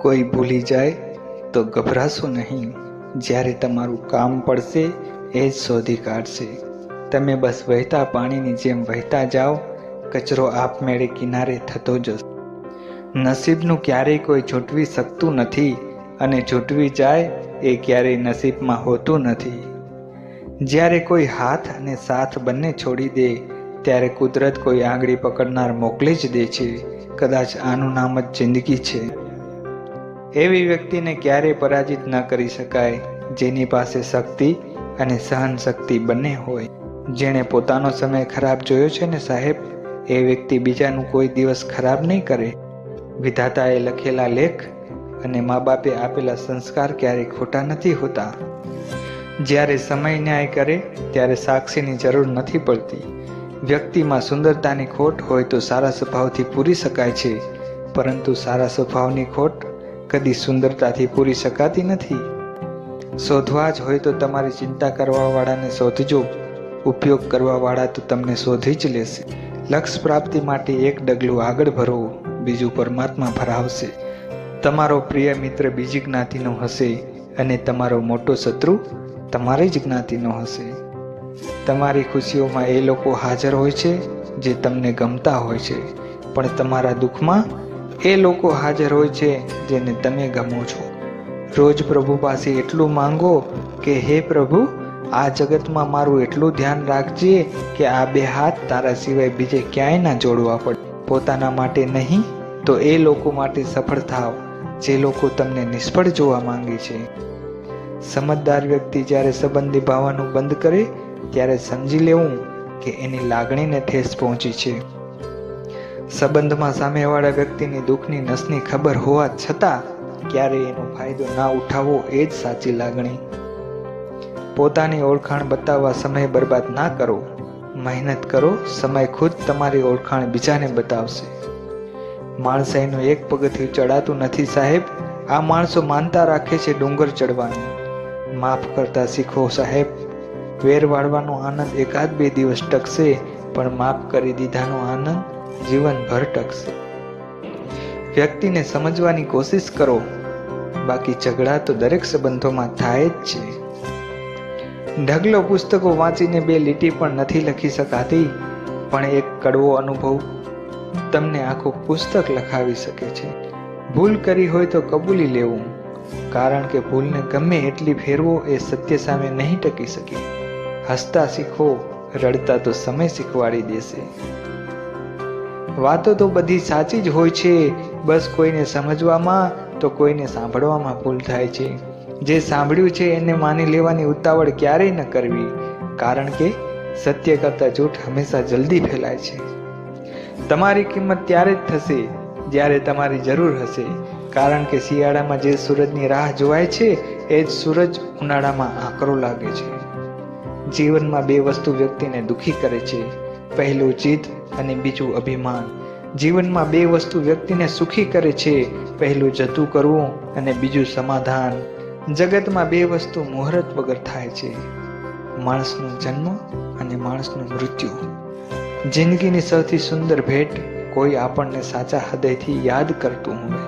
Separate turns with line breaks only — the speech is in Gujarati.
કોઈ ભૂલી જાય તો ગભરાશો નહીં, જ્યારે તમારું કામ પડશે એ જ શોધી કાઢશે. તમે બસ વહેતા પાણીની જેમ વહેતા જાઓ, કચરો આપમેળે કિનારે થતો જશે. નસીબનું ક્યારેય કોઈ છૂટવી શકતું નથી, અને છૂટવી જાય એ ક્યારેય નસીબમાં હોતું નથી. જ્યારે કોઈ હાથ અને સાથ બંને છોડી દે ત્યારે કુદરત કોઈ આંગળી પકડનાર મોકલી જ દે છે. કદાચ આનું નામ જ જિંદગી છે. એવી વ્યક્તિને ક્યારેય પરાજિત ન કરી શકાય જેની પાસે શક્તિ અને સહન શક્તિ બંને હોય. જેણે પોતાનો સમય ખરાબ જોયો છે ને સાહેબ, એ વ્યક્તિ બીજાનું કોઈ દિવસ ખરાબ નહીં કરે. વિધાતાએ લખેલા લેખ અને મા બાપે આપેલા સંસ્કાર ક્યારેય ખોટા નથી હોતા. જ્યારે સમય ન્યાય કરે ત્યારે સાક્ષીની જરૂર નથી પડતી. વ્યક્તિમાં સુંદરતાની ખોટ હોય તો સારા સ્વભાવથી પૂરી શકાય છે, પરંતુ સારા સ્વભાવની ખોટ કદી સુંદરતાથી પૂરી શકાતી નથી. શોધવા જ હોય તો તમારી ચિંતા કરવાવાળાને શોધજો, ઉપયોગ કરવાવાળા તો તમને શોધી જ લેશે. લક્ષ્ય પ્રાપ્તિ માટે એક ડગલું આગળ ભરો, બીજું પરમાત્મા ભરાવશે. તમારો પ્રિય મિત્ર બીજી જ્ઞાતિનો હશે અને તમારો મોટો શત્રુ તમારી જ જ્ઞાતિનો હશે. તમારી ખુશીઓમાં એ લોકો હાજર હોય છે જે તમને ગમતા હોય છે, પણ તમારા દુઃખમાં એ લોકો હાજર હોય છે જેને તમે ગમો છો. રોજ પ્રભુ પાસે એટલું માંગો કે હે પ્રભુ, આ જગતમાં મારું એટલું ધ્યાન રાખજે કે આ બે હાથ તારા સિવાય બીજે ક્યાંય ના જોડવા પડે. પોતાના માટે નહીં તો એ લોકો માટે સફળ થાવ જે લોકો તમને નિષ્ફળ જોવા માંગે છે. સમજદાર વ્યક્તિ જ્યારે સંબંધ નિભાવવાનું બંધ કરે ત્યારે સમજી લેવું કે એની લાગણીને ઠેસ પહોંચી છે. સંબંધમાં સામેવાળા વ્યક્તિની દુઃખની નસની ખબર હોવા છતાં ક્યારેય એનો ફાયદો ના ઉઠાવવો એ જ સાચી લાગણી. પોતાની ઓળખાણ બતાવવા સમય બરબાદ ના કરો, મહેનત કરો, સમય ખુદ તમારી ઓળખાણ બીજાને બતાવશે. માણસાઈનું એક પગથિયું ચડાતું નથી સાહેબ, આ માણસો માનતા રાખે છે ડુંગર ચડવાનું. માફ કરતા શીખો સાહેબ, વેર વાળવાનો આનંદ એકાદ બે દિવસ ટકશે, પણ માફ કરી દીધાનો આનંદ જીવનભર ટકશે. વ્યક્તિને સમજવાની કોશિશ કરો, બાકી ઝઘડા તો દરેક સંબંધોમાં થાય જ છે. ઢગલો પુસ્તકો વાંચીને બે લીટી પણ નથી લખી શકાતી, પણ એક કડવો અનુભવ તમને આખું પુસ્તક લખાવી શકે છે. ભૂલ કરી હોય તો કબૂલી લેવું, કારણ કે ભૂલને ગમે એટલી ફેરવો એ સત્ય સામે નહીં ટકી શકે. હસતા શીખો, રડતા તો સમય શીખવાડી દેશે. વાતો તો બધી સાચી જ હોય છે, બસ કોઈને સમજવામાં તો કોઈને સાંભળવામાં ભૂલ થાય છે. જે સાંભળ્યું છે એને માની લેવાની ઉતાવળ ક્યારેય ન કરવી, કારણ કે સત્ય કરતાં જૂઠ હંમેશા જલ્દી ફેલાય છે. તમારી કિંમત ત્યારે જ થશે જ્યારે તમારી જરૂર હશે, કારણ કે શિયાળામાં જે સૂરજની રાહ જોવાય છે એ જ સૂરજ ઉનાળામાં આકરો લાગે છે. જીવનમાં બે વસ્તુ વ્યક્તિને દુઃખી કરે છે, પહેલું જીદ અને બીજું અભિમાન. જીવનમાં બે વસ્તુ વ્યક્તિને સુખી કરે છે, પહેલું જતું કરવું અને બીજું સમાધાન. જગતમાં બે વસ્તુ મુહૂર્ત વગર થાય છે, માણસનો જન્મ અને માણસનું મૃત્યુ. જિંદગીની સૌથી સુંદર ભેટ કોઈ આપણને સાચા હૃદયથી યાદ કરતું હોય.